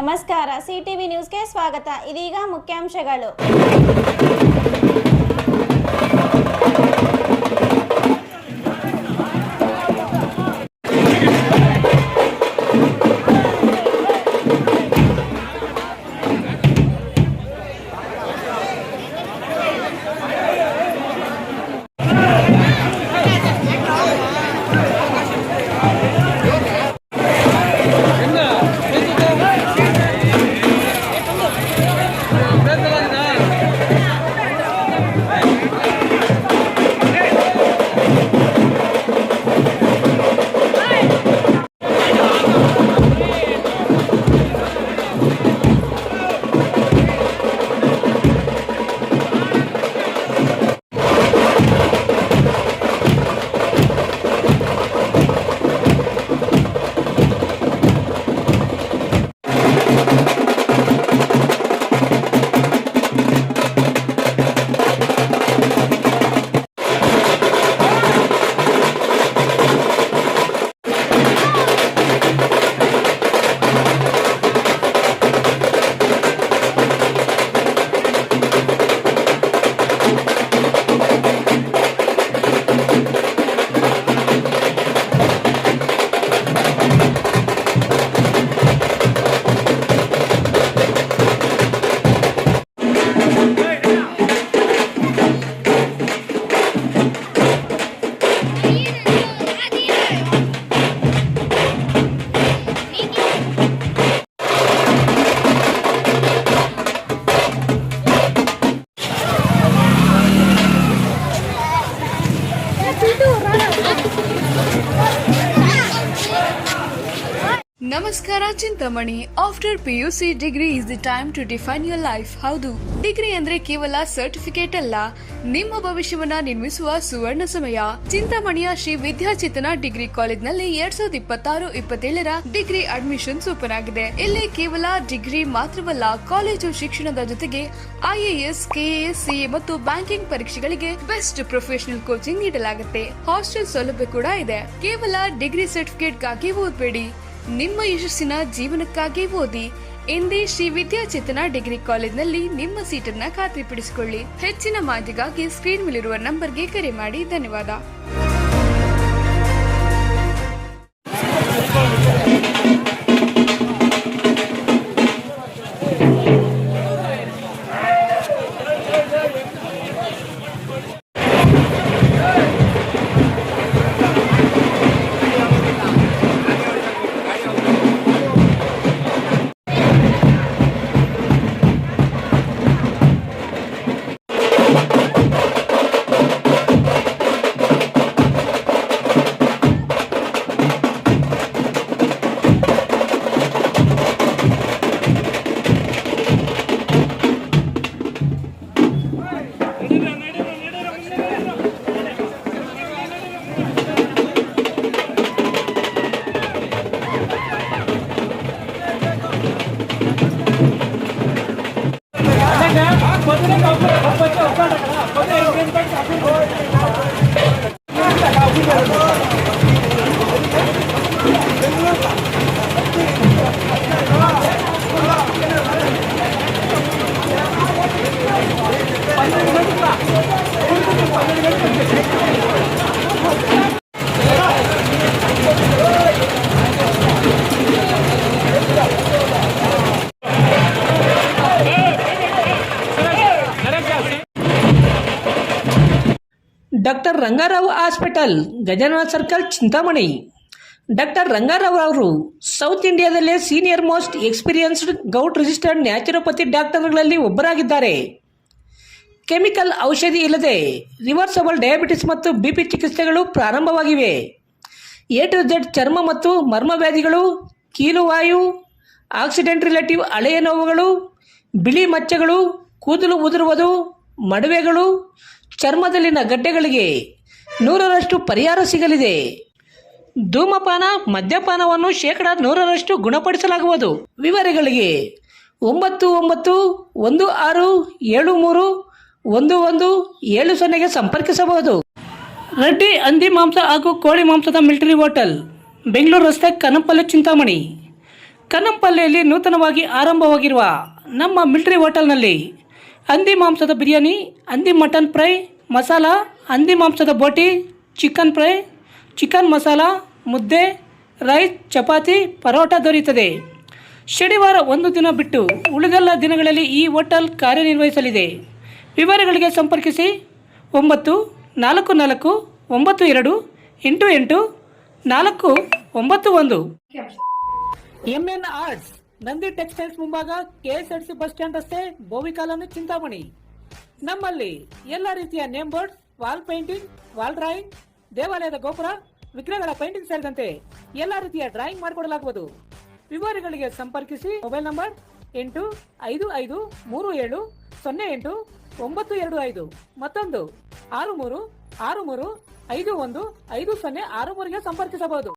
ನಮಸ್ಕಾರ, ಸಿಟಿವಿ ನ್ಯೂಸ್ಗೆ ಸ್ವಾಗತ. ಇದೀಗ ಮುಖ್ಯಾಂಶಗಳು. ನಮಸ್ಕಾರ Chintamani. After PUC degree is the time to define your life. ಹೌದು, ಡಿಗ್ರಿ ಅಂದ್ರೆ ಕೇವಲ ಸರ್ಟಿಫಿಕೇಟ್ ಅಲ್ಲ, ನಿಮ್ಮ ಭವಿಷ್ಯವನ್ನ ನಿರ್ಮಿಸುವ ಸುವರ್ಣ ಸಮಯ. ಚಿಂತಾಮಣಿಯ ಶ್ರೀ ವಿದ್ಯಾಚೇತನ ಡಿಗ್ರಿ ಕಾಲೇಜ್ನಲ್ಲಿ 2026-27 ಡಿಗ್ರಿ ಅಡ್ಮಿಷನ್ಸ್ ಓಪನ್ ಆಗಿದೆ. ಇಲ್ಲಿ ಕೇವಲ ಡಿಗ್ರಿ ಮಾತ್ರವಲ್ಲ, ಕಾಲೇಜು ಶಿಕ್ಷಣದ ಜೊತೆಗೆ IAS, KAS, CA ಮತ್ತು ಬ್ಯಾಂಕಿಂಗ್ ಪರೀಕ್ಷೆಗಳಿಗೆ ಬೆಸ್ಟ್ ಪ್ರೊಫೆಷನಲ್ ಕೋಚಿಂಗ್ ನೀಡಲಾಗುತ್ತೆ. ಹಾಸ್ಟೆಲ್ ಸೌಲಭ್ಯ ಕೂಡ ಇದೆ. ಕೇವಲ ಡಿಗ್ರಿ ಸರ್ಟಿಫಿಕೇಟ್ಗಾಗಿ ಓದಬೇಡಿ, ನಿಮ್ಮ ಯಶಸ್ಸಿನ ಜೀವನಕ್ಕಾಗಿ ಓದಿ. ಎಂದೇ ಶ್ರೀ ವಿದ್ಯಾಚೇತನ ಡಿಗ್ರಿ ಕಾಲೇಜ್ನಲ್ಲಿ ನಿಮ್ಮ ಸೀಟನ್ನ ಖಾತ್ರಿಪಡಿಸಿಕೊಳ್ಳಿ. ಹೆಚ್ಚಿನ ಮಾಹಿತಿಗಾಗಿ ಸ್ಕ್ರೀನ್ ಮೇಲಿರುವ ನಂಬರ್ಗೆ ಕರೆ ಮಾಡಿ. ಧನ್ಯವಾದ. Doctor Rangarao hospital, Gajanana circle, Chintamani. Doctor Rangarao ಅವರು ಸೌತ್ ಇಂಡಿಯಾದಲ್ಲೇ senior most experienced gout registered naturopathy ಡಾಕ್ಟರ್ಗಳಲ್ಲಿ ಒಬ್ಬರಾಗಿದ್ದಾರೆ. ಕೆಮಿಕಲ್ ಔಷಧಿ ಇಲ್ಲದೆ ರಿವರ್ಸಬಲ್ ಡಯಾಬಿಟಿಸ್ ಮತ್ತು BP ಚಿಕಿತ್ಸೆಗಳು ಪ್ರಾರಂಭವಾಗಿವೆ. A to Z ಚರ್ಮ ಮತ್ತು ಮರ್ಮವ್ಯಾಧಿಗಳು, ಕೀಲುವಾಯು, ಆಕ್ಸಿಡೆಂಟ್ ರಿಲೇಟಿವ್ ಹಳೆಯ ನೋವುಗಳು, ಬಿಳಿ ಮಚ್ಚೆಗಳು, ಕೂದಲು ಉದುರುವುದು, ಮಡುವೆಗಳು, ಚರ್ಮದಲ್ಲಿನ ಗಡ್ಡೆಗಳಿಗೆ 100% ಪರಿಹಾರ ಸಿಗಲಿದೆ. ಧೂಮಪಾನ, ಮದ್ಯಪಾನವನ್ನು 100% ಗುಣಪಡಿಸಲಾಗುವುದು. ವಿವರಗಳಿಗೆ 9916731170 ಸಂಪರ್ಕಿಸಬಹುದು. ರೆಡ್ಡಿ ಹಂದಿ ಮಾಂಸ ಹಾಗೂ ಕೋಳಿ ಮಾಂಸದ ಮಿಲಿಟರಿ ಹೋಟೆಲ್, ಬೆಂಗಳೂರು ರಸ್ತೆ, ಕನಪಲ್ಲಿ, ಚಿಂತಾಮಣಿ. ಕನ್ನಂಪಲ್ಲಿಯಲ್ಲಿ ನೂತನವಾಗಿ ಆರಂಭವಾಗಿರುವ ನಮ್ಮ ಮಿಲಿಟರಿ ಹೋಟೆಲ್ನಲ್ಲಿ ಹಂದಿ ಮಾಂಸದ ಬಿರಿಯಾನಿ, ಹಂದಿ ಮಟನ್ ಫ್ರೈ, ಮಸಾಲ, ಹಂದಿ ಮಾಂಸದ ಬೋಟಿ, ಚಿಕನ್ ಫ್ರೈ, ಚಿಕನ್ ಮಸಾಲ, ಮುದ್ದೆ, ರೈಸ್, ಚಪಾತಿ, ಪರೋಟ ದೊರೆಯುತ್ತದೆ. ಶನಿವಾರ ಒಂದು ದಿನ ಬಿಟ್ಟು ಉಳಿದೆಲ್ಲ ದಿನಗಳಲ್ಲಿ ಈ ಹೋಟೆಲ್ ಕಾರ್ಯನಿರ್ವಹಿಸಲಿದೆ. ವಿವರಗಳಿಗೆ ಸಂಪರ್ಕಿಸಿ 9442888491. MN ಆರ್ಟ್ಸ್, ನಂದಿ ಟೆಕ್ಸ್ಟೈಲ್ಸ್ ಮುಂಭಾಗ, KSRTC ಬಸ್ ಸ್ಟ್ಯಾಂಡ್ ರಸ್ತೆ, ಬೋವಿ ಕಾಲೋನಿ, ಚಿಂತಾಮಣಿ. ನಮ್ಮಲ್ಲಿ ಎಲ್ಲ ರೀತಿಯ name board, wall painting, wall drawing, ದೇವಾಲಯದ ಗೋಪುರ, ವಿಗ್ರಹಗಳ ಪೇಂಟಿಂಗ್ ಸೇರಿದಂತೆ ಎಲ್ಲ ರೀತಿಯ ಡ್ರಾಯಿಂಗ್ ಮಾಡಿಕೊಡಲಾಗುವುದು. ವಿವರಗಳಿಗೆ ಸಂಪರ್ಕಿಸಿ. ಮೊಬೈಲ್ ನಂಬರ್ 8553708925, ಮತ್ತೊಂದು 6363515063ಗೆ ಸಂಪರ್ಕಿಸಬಹುದು.